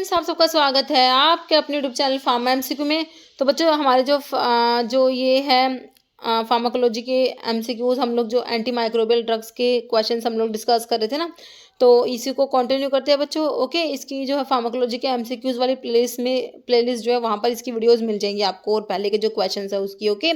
Friends, आप सबका स्वागत है आपके अपने यूट्यूब चैनल फार्मा एमसीक्यू में। तो बच्चों, हमारे जो ये है फार्माकोलॉजी के एमसीक्यूज, हम लोग जो एंटी माइक्रोबियल ड्रग्स के क्वेश्चंस हम लोग डिस्कस कर रहे थे ना, तो इसी को कंटिन्यू करते हैं बच्चों। ओके, इसकी जो है फार्माकोलॉजी के एमसीक्यूज वाली प्लेलिस्ट जो है वहाँ पर इसकी वीडियोस मिल जाएंगी आपको, और पहले के जो क्वेश्चंस है उसकी। ओके,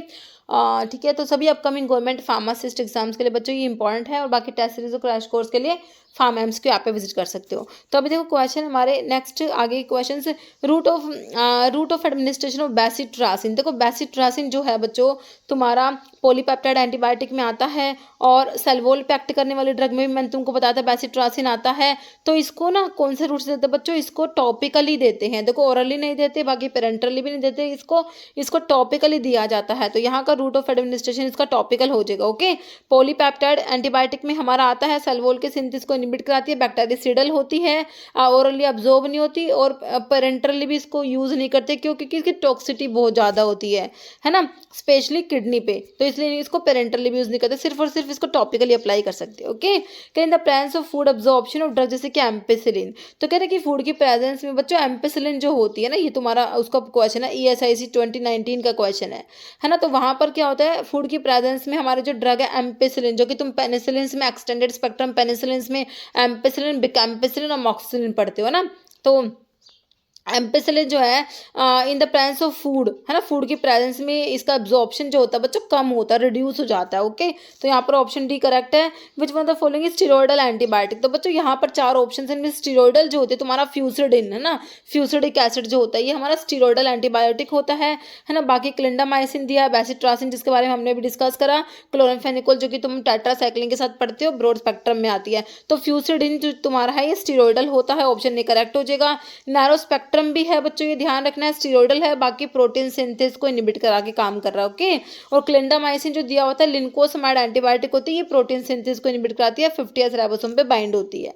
ठीक है। तो सभी अपकमिंग गवर्नमेंट फार्मासिस्ट एग्जाम्स के लिए बच्चों ये इंपॉर्टेंट है, और बाकी टेस्ट सीरीज और क्रैश कोर्स के लिए फार्मा एम्स को आप पे विजिट कर सकते हो। तो अभी देखो क्वेश्चन हमारे नेक्स्ट आगे क्वेश्चन से, route of administration of bacitracin. देखो बेसिट्रासिन जो है बच्चों तुम्हारा पॉलीपेप्टाइड एंटीबायोटिक में आता है, और सेलवोल पे एक्ट करने वाली ड्रग में भी मैंने तुमको बताया था बेसिट्रासिन आता है। तो इसको ना कौन से रूट से देते हैं बच्चों? इसको टॉपिकली देते हैं। देखो ओरली नहीं देते, बाकी पेरेंटली भी नहीं देते, इसको टॉपिकली दिया जाता है। तो यहाँ का रूट ऑफ एडमिनिस्ट्रेशन इसका टॉपिकल हो जाएगा। ओके, पॉलीपेप्टाइड एंटीबायोटिक में हमारा आता है, सेलवोल के सिंथेसिस को इनहिबिट कराती है, बैक्टीरियासिडल होती है, ओरली अब्जॉर्ब नहीं होती, और पेरेंटली भी इसको यूज नहीं करते क्योंकि इसकी टॉक्सिटी बहुत ज़्यादा होती है ना, स्पेशली किडनी पे। तो इसलिए इसको पेरेंटली भी यूज नहीं करते, सिर्फ और सिर्फ इसको टॉपिकली अप्लाई कर सकते हैं। ओके, कह in the presence of food absorption of drug, जैसे कि एम्पेसिलिन। तो कह रहे कि फूड की प्रेजेंस में बच्चों एम्पेसिलिन जो होती है ना, ये तुम्हारा उसका क्वेश्चन है, ESIC 2019 का क्वेश्चन है ना। तो वहां पर क्या होता है, फूड की प्रेजेंस में हमारे जो ड्रग है एम्पेसिलिन, जो कि तुम पेनिसिलिन में एक्सटेंडेड स्पेक्ट्रम पेनिसिलिन में एम्पेसिलिन, बिकैम्पेसिलिन और मॉक्सिलिन पढ़ते हो ना। तो एम्पेसिलिन जो है in the presence of food, है ना, फूड की प्रेजेंस में इसका एब्जॉर्प्शन जो होता है बच्चों कम होता है, रिड्यूस हो जाता है। ओके, तो यहाँ पर ऑप्शन डी करेक्ट है। Which one of the following is steroidal antibiotic. तो बच्चों यहाँ पर चार ऑप्शन है, इनमें स्टीरॉयडल जो होते हैं तुम्हारा फ्यूसिडिन, है ना, फ्यूसिडिक एसिड जो होता है ये हमारा स्टीरॉयडल एंटीबायोटिक होता है ना। बाकी क्लिंडामाइसिन दिया, बेसिट्रासिन जिसके बारे में हमने भी डिस्कस करा, क्लोरामफेनिकोल जो कि तुम टेट्रासाइक्लिन के साथ पढ़ते हो, ब्रॉड स्पेक्ट्रम में आती है। तो फ्यूसिडिन जो तुम्हारा है ये स्टीरॉयडल होता है, ऑप्शन ए करेक्ट हो जाएगा। नैरो स्पेक्ट्रम भी है बच्चों, ये ध्यान रखना है, स्टीरॉयडल है, बाकी प्रोटीन सिंथेसिस को इनहिबिट करा के काम कर रहा है। ओके, और क्लिंडामाइसिन जो दिया होता है लिंकोसमाइड एंटीबायोटिक होती है, ये प्रोटीन सिंथेसिस को इनहिबिट कराती है, 50S राइबोसोम पे बाइंड होती है।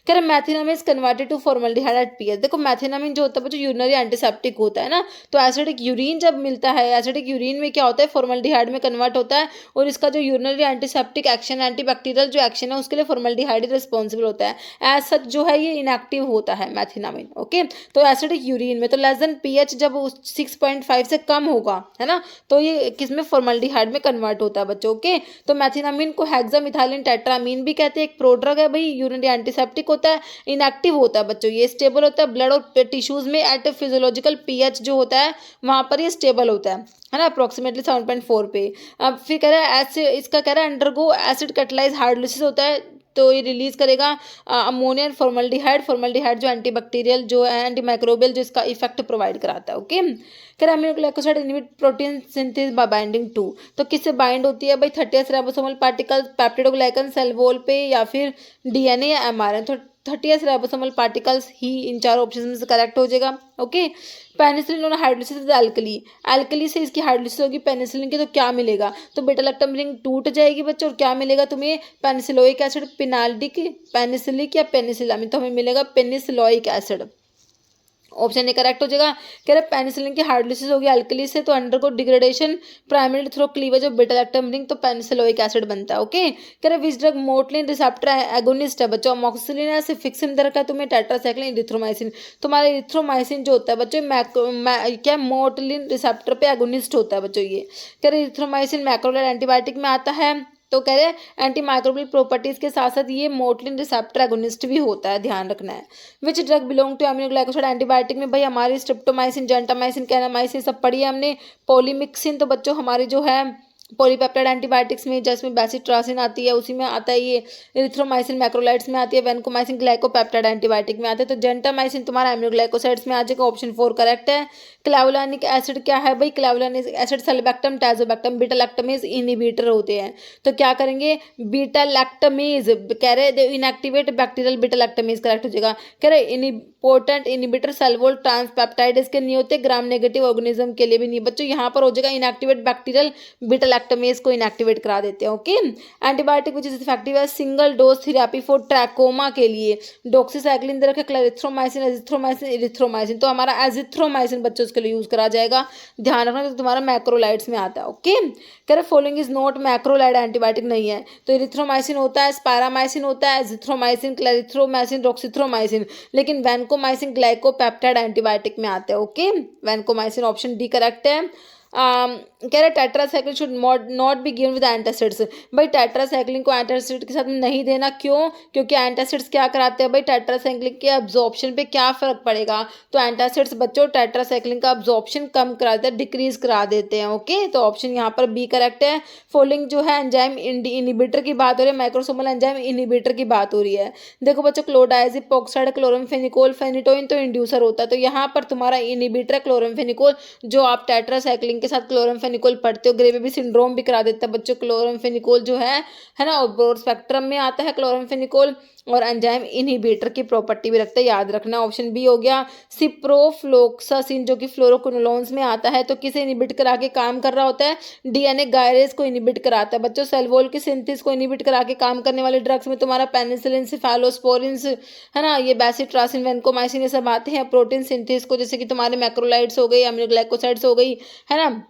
कह रहे methenamine is converted to formaldehyde at pH. देखो मैथिनामिन जो होता है बच्चों यूरिनरी एंटीसेप्टिक होता है ना, तो एसिडिक यूरिन जब मिलता है, एसिडिक यूरिन में क्या होता है, फॉर्मल्डिहाइड में कन्वर्ट होता है, और इसका जो यूरिनरी एंटीसेप्टिक एक्शन, एंटीबैक्टीरियल जो एक्शन है उसके लिए फॉर्मल्डिहाइड रिस्पॉन्सिबल होता है। एज सच जो है ये इनएक्टिव होता है मैथिनामिन। ओके, तो एसिडिक यूरिन में तो लेस देन पीएच जब 6.5 से कम होगा, है ना, तो ये किसमें, फॉर्मल्डिहाइड में कन्वर्ट होता है बच्चों। ओके, तो मैथिनामिन को हेक्सामिथाइलिन टेट्रामीन भी कहते हैं, एक प्रोड्रग है भाई, यूरिनरी एंटीसेप्टिक होता है, इनएक्टिव होता है बच्चों, ये स्टेबल होता है ब्लड और टिश्यूज में एट फिजियोलॉजिकल पीएच जो होता है वहां पर ये स्टेबल होता है ना, अप्रोक्सीमेटली 7.4 पे। अब फिर कह रहा है एसिड, इसका कह रहा है अंडरगो एसिड कैटालाइज हाइड्रोलिसिस होता है, तो ये रिलीज करेगा अमोनिया एंड फॉर्मल्डिहाइड जो एंटीबैक्टीरियल जो है, एंटी माइक्रोबियल जो इसका इफेक्ट प्रोवाइड कराता है। ओके, फिर aminoglycoside inhibit protein synthesis by binding to. तो किससे बाइंड होती है भाई, 30S ribosomal particle, peptidoglycan, cell wall पे, या फिर डीएनए या एमआरएनए। तो 30S राइबोसोमल पार्टिकल्स ही इन चार ऑप्शन में से करेक्ट हो जाएगा। ओके, पेनिसिलिन और हाइड्रोलिसिस एल्कली से इसकी हाइड्रोलिसिस होगी पेनिसिलिन की, तो क्या मिलेगा, तो बेटा लैक्टम रिंग टूट जाएगी बच्चों, और क्या मिलेगा तुम्हें, पेनिसिलोइक एसिड, पिनाल्डिक, पेनिसिलिक या पेनिसिलामिन, तो हमें मिलेगा पेनिसिलोइक एसिड, ऑप्शन ए करेक्ट हो जाएगा। कह रहे पेनिसिलिन की हाइड्रोलिसिस होगी एल्कली से, तो undergo degradation primary through cleavage of beta lactam ring, तो पेनिसिलोइक एसिड बनता है। ओके, कह रहे विच ड्रग मोटलिन रिसेप्टर एगोनिस्ट है बच्चों, अमोक्सिलिन है, फिक्सिन दर का तुम्हें टेट्रासाइक्लिन, इरिथ्रोमाइसिन। तुम्हारा इरिथ्रोमाइसिन जो होता है बच्चों क्या मोटलिन रिसेप्टर पे एगोनिस्ट होता है बच्चों ये। कह रहे इरिथ्रोमाइसिन मैक्रोलाइड एंटीबायोटिक में आता है, तो कह रहे एंटी माइक्रोबियल प्रॉपर्टीज के साथ साथ ये मोटलिन रिसेप्टर एगोनिस्ट भी होता है, ध्यान रखना है। Which drug belong to aminoglycoside antibiotic में भाई हमारी स्ट्रिप्टोमाइसिन, जेंटामाइसिन, कैनामाइसिन सब पढ़ी है हमने। पॉलीमिक्सिन तो बच्चों हमारी जो है पॉलीपेप्टाइड एंटीबायोटिक्स में, जिसमें बेसिट्रासिन आती है उसी में आता है ये, इरिथ्रोमाइसिन मैक्रोलाइड्स में आती है, वेनकोमाइसिन ग्लाइकोपेप्टाइड एंटीबायोटिक में आते हैं। तो जेंटामाइसिन तुम्हारा एमिनोग्लाइकोसाइड्स में आ जाएगा, ऑप्शन 4 करेक्ट है। क्लावुलानिक एसिड क्या है भाई, क्लावुलानिक एसिड सेल्बैक्टम, टाइजोबैक्टम, बीटा लैक्टमेज इनहिबिटर होते हैं। तो क्या करेंगे, बीटा लैक्टमेज, कह रहे inactivate bacterial beta lactamase correct हो जाएगा। कह रहे इम्पोर्टेंट इनहिबिटर सेलवोल ट्रांसपेप्टाइड के नहीं होते, ग्राम नेगेटिव ऑर्गेनिज्म के लिए भी नहीं बच्चों, यहाँ पर हो जाएगा इनएक्टिवेट बैक्टीरियल बीटा लैक्टामेज को इनएक्टिवेट करा देते हैं। Okay, antibiotic which is effective है single dose therapy for trachoma के लिए डॉक्सीसाइक्लिन दे रखा, क्लेरिथ्रोमाइसिन, एजिथ्रोमाइसिन, इरिथ्रोमाइसिन। तो हमारा एजिथ्रोमाइसिन बच्चों उसके लिए यूज करा जाएगा, ध्यान रखना, तो तुम्हारा मैक्रोलाइड्स में आता है। ओके, कह रहे following is not macrolide antibiotic नहीं है, तो इरिथ्रोमाइसिन होता है, स्पायरामाइसिन होता है, एजिथ्रोमाइसिन, क्लेरिथ्रोमाइसिन, डॉक्सीथ्रोमाइसिन, लेकिन वैनकोमाइसिन ग्लाइकोपेप्टाइड एंटीबायोटिक में आते हैं। Okay, vancomycin option D correct है। कह रहे tetracycline should not be given with antacids. भाई टेट्रासाइक्लिन को एंटासिड के साथ नहीं देना, क्यों? क्योंकि एंटासिड्स क्या कराते हैं भाई, टेट्रासाइक्लिन के अब्जॉर्प्शन पे क्या फर्क पड़ेगा, तो एंटासिड्स बच्चों टेट्रासाइक्लिन का अब्जॉर्प्शन कम करा देते हैं, डिक्रीज करा देते हैं। ओके, तो ऑप्शन यहाँ पर बी करेक्ट है। फॉलोइंग जो है एंजाइम इनिबिटर की बात हो रही है, माइक्रोसोमल एंजाइम इनिबिटर की बात हो रही है। देखो बच्चों, क्लोडाइजिपोक्साइड, क्लोरमफेनिकोल, फेनिटोइन तो इंड्यूसर होता है, तो यहाँ पर तुम्हारा इनिबिटर है क्लोरमफेनिकोल, जो आप टेट्रासाइक्लिन के साथ क्लोरमफेनिकोल पढ़ते हो, ग्रे बेबी सिंड्रोम भी करा देता है बच्चों। क्लोरमफेनिकोल जो है ना, ब्रॉड स्पेक्ट्रम में आता है क्लोरमफेनिकोल, और एंजाइम इनहिबिटर की प्रॉपर्टी भी रखता है, याद रखना। ऑप्शन बी हो गया। सिप्रोफ्लोक्सासिन जो कि फ्लोरोक्विनोलोन्स में आता है, तो किसे इनहिबिट करा के काम कर रहा होता है, डीएनए गायरेज को इनहिबिट कराता है बच्चों। सेल वॉल की सिंथेसिस को इनहिबिट करा के काम करने वाले ड्रग्स में तुम्हारा पेनिसिलिन, सिफालोस्पोरिन है ना, ये बेसिट्रासिन, वैनकोमाइसिन, ये सब आते हैं प्रोटीन सिंथेसिस को, जैसे कि तुम्हारे मैक्रोलाइड्स हो गई, अमीनोग्लाइकोसाइड्स हो गई, है ना।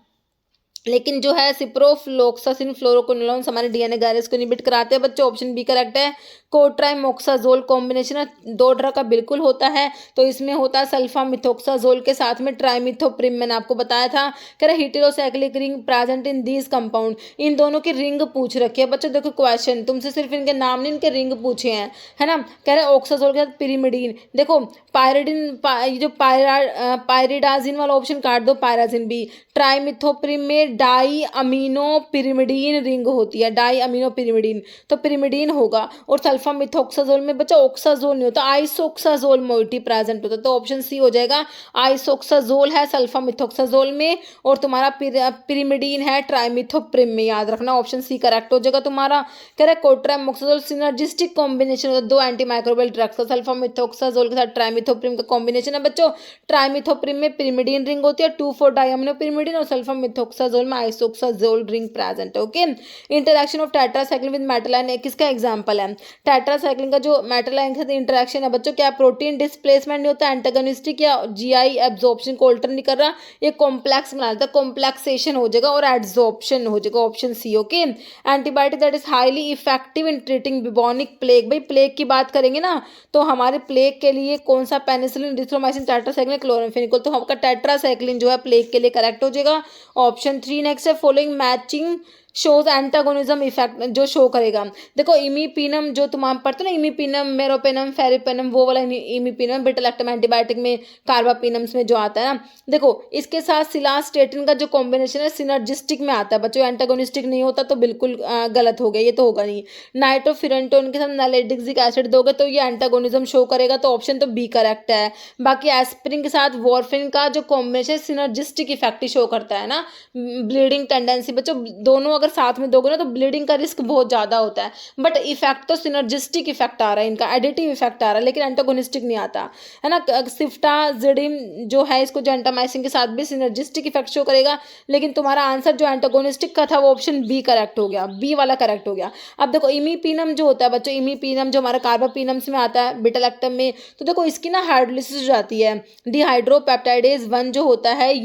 लेकिन जो है सिप्रोफ्लोक्सासिन, फ्लोरोक्विनोलोन्स हमारे डीएनए गायरेज को इनहिबिट कराते हैं बच्चों, ऑप्शन बी करेक्ट है। कोट्राइमोक्साजोल कॉम्बिनेशन दो ड्रग का बिल्कुल होता है, तो इसमें होता है सल्फामिथोक्साजोल के साथ में ट्राइमिथोप्रिम, मैंने आपको बताया था। कह रहे heterocyclic ring present in these compound, इन दोनों की रिंग पूछ रखी है बच्चों। देखो क्वेश्चन तुमसे सिर्फ इनके नाम नहीं, इनके रिंग पूछे हैं, है ना। कह रहे ऑक्साजोल के साथ पिरिमिडीन, देखो पायरिडिन, जो पायरिडाजिन वाला ऑप्शन काट दो, पायराजिन बी। ट्राइमिथोप्रिम में डाई अमीनो पिरिमिडीन रिंग होती है, डाई अमीनो पिरिमिडीन, तो पिरिमिडीन होगा। और सल्फामिथोक्साजोल में बच्चा ऑक्साजोल नहीं होता, आइसोक्साजोल मोइटी प्रेजेंट होता है, तो ऑप्शन सी हो जाएगा। आइसोक्साजोल है सल्फामिथोक्साजोल में, और तुम्हारा पिरिमिडीन है ट्राइमिथोप्रिम में, याद रखना, ऑप्शन सी करेक्ट हो जाएगा तुम्हारा। कह रहा है कोट्राइमोक्साजोल सिनर्जिस्टिक कॉम्बिनेशन होता है दो एंटीमाइक्रोबियल ड्रग्स का, सल्फामिथोक्साजोल के साथ ट्राइमिथोप्रिम का कॉम्बिनेशन है बच्चों। ट्राइमिथोप्रिम में पिरिमिडीन रिंग होती है 2,4 डायअमीनो पिरिमिडीन, और सल्फामिथोक्साजोल में आइसोक्साजोल रिंग प्रेजेंट है। Okay, interaction of tetracycline with metal ion किसका एग्जांपल है, टेट्रासाइक्लिन का जो मेटालाइन के साथ इंटरेक्शन है बच्चों, क्या प्रोटीन डिस्प्लेसमेंट नहीं होता, एंटागोनिस्टिक या जीआई एब्जॉर्प्शन को अल्टर नहीं कर रहा, ये कॉम्प्लेक्स बना देता है, कॉम्प्लेक्सेशन हो जाएगा और एब्जॉर्प्शन हो जाएगा, option C. Okay, antibiotic that is highly effective in treating bubonic plague, भाई प्लेग की बात करेंगे ना, तो हमारे प्लेग के लिए कौन सा, पेनिसिलिन, इरिथ्रोमाइसिन, टेट्रासाइक्लिन, क्लोरमफेनिकोल, तो आपका टेट्रासाइक्लिन जो है प्लेग के लिए करेक्ट हो जाएगा, ऑप्शन 3। नेक्स्ट है following matching shows antagonism effect, जो शो करेगा। देखो इमीपिनम जो तुम पढ़ते हो ना, इमीपिनम, मेरोपेनम, फेरिपेनम, वो वाला इमीपिनम, बेटालैक्टम एंटीबायोटिक में, कार्बापिनम्स में जो आता है ना, देखो इसके साथ सिलास्टेटिन का जो कॉम्बिनेशन है सिनर्जिस्टिक में आता है बच्चों, एंटागोनिस्टिक नहीं होता, तो बिल्कुल गलत हो गया, ये तो होगा नहीं। नाइट्रोफिरेंटोन के साथ नैलेडिक्सिक एसिड दोगे तो ये एंटागोनिज्म शो करेगा, तो ऑप्शन तो बी करेक्ट है। बाकी एस्पिरिन के साथ वॉरफिन का जो कॉम्बिनेशन सिनर्जिस्टिक इफेक्ट शो करता है ना, ब्लीडिंग टेंडेंसी बच्चों, दोनों अगर साथ में दोगे ना तो ब्लीडिंग का रिस्क बहुत ज्यादा होता है, बट इफेक्ट तो सिनर्जिस्टिक इफेक्ट आ रहा है, इनका एडिटिव इफेक्ट आ रहा है, लेकिन एंटागोनिस्टिक नहीं आता, है ना। सिफ्टाजिडिन जो है, इसको जेंटामाइसिन के साथ भी सिनर्जिस्टिक इफेक्ट शो करेगा, लेकिन तुम्हारा आंसर जो एंटागोनिस्टिक का था वो ऑप्शन बी करेक्ट हो गया, बी वाला करेक्ट हो गया। अब देखो इमीपिनम जो होता है बच्चों, इमीपिनम जो हमारा कार्बापिनम्स में आता है, बेटालैक्टम में, तो देखो इसकी ना हाइड्रोलिसिस हो जाती है, डिहाइड्रोपेप्टाइडेज 1 जो होता है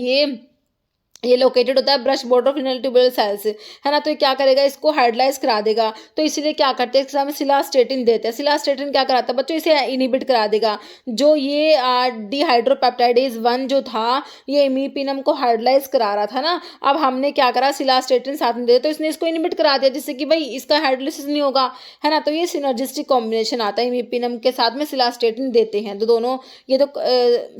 ये लोकेटेड होता है brush border of inner tubular cells, है ना, तो ये क्या करेगा, इसको हाइड्रोलाइज करा देगा, तो इसीलिए क्या करते हैं, इसमें सिलास्टेटिन देते हैं। सिलास्टेटिन क्या कराता है बच्चों, इसे इनहिबिट करा देगा, जो ये डिहाइड्रोपेप्टाइडेज 1 जो था, ये इमीपिनम को हाइड्रोलाइज करा रहा था ना, अब हमने क्या करा, सिलास्टेटिन साथ में दे, तो इसने इसको इनहिबिट करा दिया, जिससे कि भाई इसका हाइड्रोलिसिस नहीं होगा, है ना, तो ये सिनर्जिस्टिक कॉम्बिनेशन आता है, इमीपिनम के साथ में सिलास्टेटिन देते हैं, तो दोनों ये तो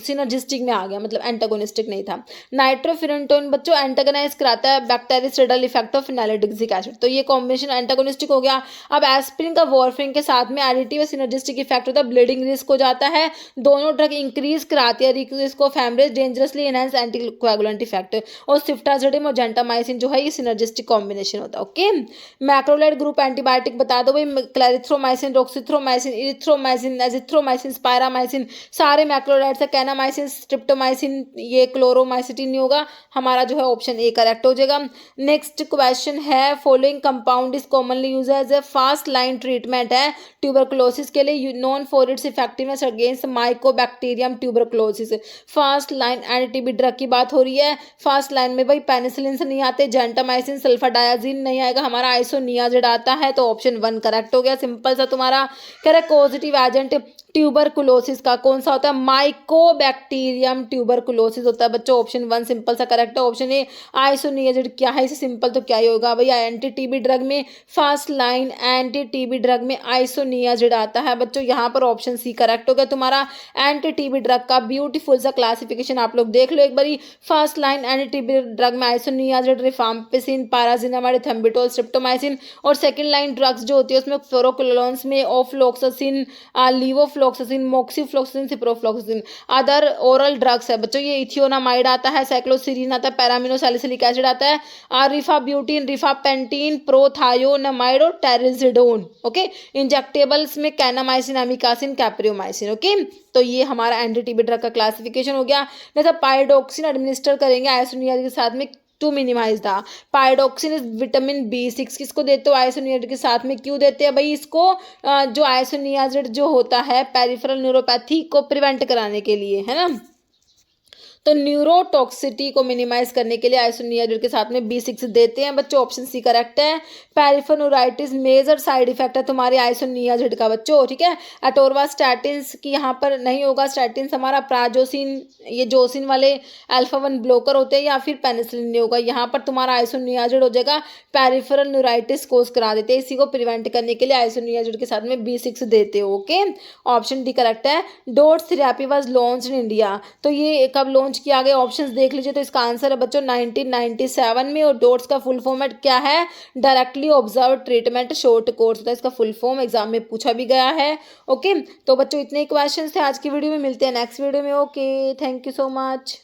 सिनर्जिस्टिक में आ गया, मतलब एंटागोनिस्टिक नहीं था। नाइट्रोफिरेंटोन बच्चों एंटागोनाइज कराता है बैक्टीरियोसाइडल इफेक्ट ऑफ फेनोलिडिक्सिक एसिड, तो ये कॉम्बिनेशन एंटागोनिस्टिक हो गया। अब एस्पिरिन का वॉरफिन के साथ में एडिटिव सिनर्जिस्टिक इफेक्ट होता है, ब्लीडिंग रिस्क हो जाता है, दोनों ड्रग इंक्रीज कराती है risk of haemorrhage, dangerously enhance anticoagulant effect, और सिफ्टाजिडिन और जेंटामाइसिन जो है ये सिनर्जिस्टिक कॉम्बिनेशन होता है। ओके, मैक्रोलाइड ग्रुप एंटीबायोटिक बता दो भाई, क्लैरिथ्रोमाइसिन, रोक्सिथ्रोमाइसिन, इरिथ्रोमाइसिन, एजिथ्रोमाइसिन, स्पायरामाइसिन, सारे मैक्रोलाइड्स है, कैनामाइसिन, स्ट्रिप्टोमाइसिन, ये क्लोरोमाइसिटिन नहीं होगा, हमारा हमारा जो है ऑप्शन ए करेक्ट हो जाएगा। नेक्स्ट क्वेश्चन है, following compound is commonly use as a fast line treatment है ट्यूबरकुलोसिस के लिए, known for its effectiveness against mycobacterium tuberculosis. Fast line anti TB drug की बात हो रही है। फास्ट लाइन में भाई पेनिसिलिन से नहीं आते, जेंटामाइसिन, सल्फाडायाजिन नहीं आएगा, हमारा आइसोनियाजिड आता है, तो ऑप्शन 1 करेक्ट हो गया। सिंपल सा तुम्हारा करेक्ट। पॉजिटिव एजेंट ट्यूबरकुलोसिस का कौन सा होता है? माइकोबैक्टीरियम ट्यूबरकुलोसिस होता है बच्चों। ऑप्शन 1 सिंपल सा करेक्ट है। ऑप्शन ए आइसोनियाजिड क्या है, इसे सिंपल तो क्या ही होगा भैया, एंटी टीबी ड्रग में, fast line anti TB drug में आइसोनियाजिड आता है बच्चों। यहाँ पर ऑप्शन सी करेक्ट हो गया तुम्हारा। एंटी टीबी ड्रग का ब्यूटीफुल सा क्लासिफिकेशन आप लोग देख लो एक बारी। First line anti TB drug में isoniazid, rifampicin, pyrazinamide, ethambutol, streptomycin. और सेकेंड लाइन ड्रग्स जो होती है उसमें फ्लोरोक्विनोलोन्स में ofloxacin, levofloxacin, moxifloxacin, ciprofloxacin. Other oral drugs है बच्चों, ये इथियोनामाइड आता है, साइक्लोसिरिन आता है, पैरामिनोसैलिसिलिक एसिड आता है, रिफाब्यूटिन, रिफापेंटिन, प्रोथायोनामाइड और टेरिजिडोन। ओके, इंजेक्टेबल्स में कैनामाइसिन, एमिकासिन, कैप्रियोमाइसिन। ओके, तो ये हमारा एंटी टीबी ड्रग का क्लासिफिकेशन हो गया। जैसे पाइरोडॉक्सिन एडमिनिस्टर करेंगे आइसोनियाजिड के साथ में to minimise the. Pyridoxine is vitamin B6, किसको देते हो? आइसोनियाजिड के साथ में। क्यों देते हैं भाई इसको? जो आइसोनियाजिड जो होता है पेरिफेरल न्यूरोपैथी को प्रिवेंट कराने के लिए, है ना। तो न्यूरोटॉक्सिटी को मिनिमाइज करने के लिए आइसोनियाजिड के साथ में B6 देते हैं बच्चों। ऑप्शन सी करेक्ट है। पैरिफेनोराइटिस मेजर साइड इफेक्ट है तुम्हारे आइसोनियाजिड का बच्चों, ठीक है। अटोरवास्टैटिन्स की यहाँ पर नहीं होगा, स्टैटिन्स हमारा प्राजोसिन, ये जोसिन वाले अल्फा-1 ब्लॉकर होते हैं, या फिर पेनिसिलिन नहीं होगा। यहाँ पर तुम्हारा आइसोनियाजिड हो जाएगा। पैरिफेरल न्यूराइटिस कोज करा देते हैं, इसी को प्रिवेंट करने के लिए आइसोनियाजिड के साथ में B6 देते हो। ओके, ऑप्शन डी करेक्ट है। Dots therapy was launched in India, तो ये कब लॉन्च किया गया? ऑप्शंस देख लीजिए। तो इसका आंसर है बच्चों 1997 में। और डोट्स का फुल फॉर्मेट क्या है? Directly observe treatment short course होता है, इसका फुल फॉर्म एग्जाम में पूछा भी गया है। ओके, तो बच्चों इतने क्वेश्चंस थे आज की वीडियो में, मिलते हैं नेक्स्ट वीडियो में। Okay, thank you so much.